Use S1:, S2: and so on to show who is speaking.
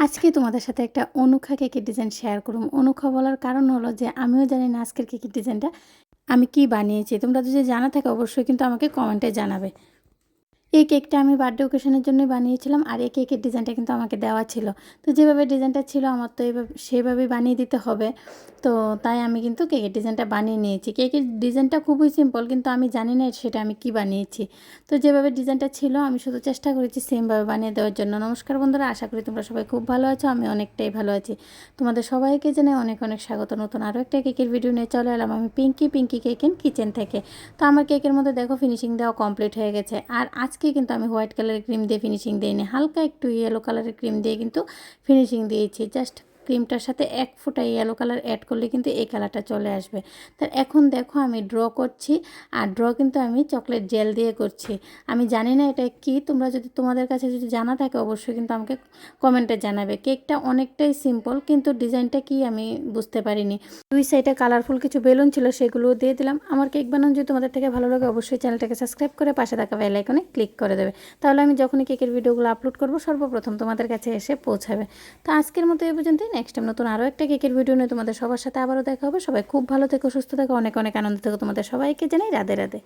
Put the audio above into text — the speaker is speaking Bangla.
S1: আজকে তোমাদের সাথে একটা অনোখা কেকের ডিজাইন শেয়ার করুম। অনোখা বলার কারণ হলো যে আমিও জানি না আজকের কেকের ডিজাইনটা আমি কি বানিয়েছি। তোমরা যদি জানা থাকে অবশ্যই কিন্তু আমাকে কমেন্টে জানাবে। এই কেকটা আমি বার্থডে অকেশনের জন্যই বানিয়েছিলাম, আর এই কেকের ডিজাইনটা কিন্তু আমাকে দেওয়া ছিল। তো যেভাবে ডিজাইনটা ছিল আমার তো সেভাবেই বানিয়ে দিতে হবে। তো তাই আমি কিন্তু কেকের ডিজাইনটা বানিয়ে নিয়েছি। কেকের ডিজাইনটা খুবই সিম্পল, কিন্তু আমি জানি না সেটা আমি কি বানিয়েছি। তো যেভাবে ডিজাইনটা ছিল আমি শুধু চেষ্টা করেছি সেমভাবে বানিয়ে দেওয়ার জন্য। নমস্কার বন্ধুরা, আশা করি তোমরা সবাই খুব ভালো আছো। আমি অনেকটাই ভালো আছি। তোমাদের সবাইকে জানাই অনেক অনেক স্বাগত। নতুন আরও একটা কেকের ভিডিও নিয়ে চলে এলাম আমি পিঙ্কি কেক এন্ড কিচেন থেকে। তো আমার কেকের মধ্যে দেখো ফিনিশিং দেওয়া কমপ্লিট হয়ে গেছে। আর আজকে কিন্তু আমি হোয়াইট কালারের ক্রিম দিয়ে ফিনিশিং দিইনি, হালকা একটু ইয়েলো কালারের ক্রিম দিয়ে কিন্তু ফিনিশিং দিয়েছি। জাস্ট ক্রিমটার সাথে এক ফোঁটা ইয়েলো কালার অ্যাড করলে কিন্তু এই কালারটা চলে আসবে। তো এখন দেখো আমি ড্র করছি, আর ড্র কিন্তু আমি চকলেট জেল দিয়ে করছি। আমি জানি না এটা কি, তোমরা যদি তোমাদের কাছে যদি জানা থাকে অবশ্যই কিন্তু আমাকে কমেন্টে জানাবে। কেকটা অনেকটাই সিম্পল, কিন্তু ডিজাইনটা কি আমি বুঝতে পারিনি। দুই সাইডে কালারফুল কিছু বেলুন ছিল, সেগুলোও দিয়ে দিলাম। আমার কেক বানানো যদি তোমাদের থেকে ভালো লাগে অবশ্যই চ্যানেলটাকে সাবস্ক্রাইব করে পাশে থাকা বেল আইকনে ক্লিক করে দেবে। তাহলে আমি যখনই কেকের ভিডিওগুলো আপলোড করব সর্বপ্রথম তোমাদের কাছে এসে পৌঁছাবে। তো আজকের মতো এই পর্যন্তই। নেক্সট টাইম নতুন আরও একটা কেকের ভিডিও নিয়ে তোমাদের সবার সাথে আবারও দেখা হবে। সবাই খুব ভালো থেকো, সুস্থ থেকো, অনেক অনেক আনন্দ থেকো। তোমাদের সবাইকে জানাই রাধে রাধে।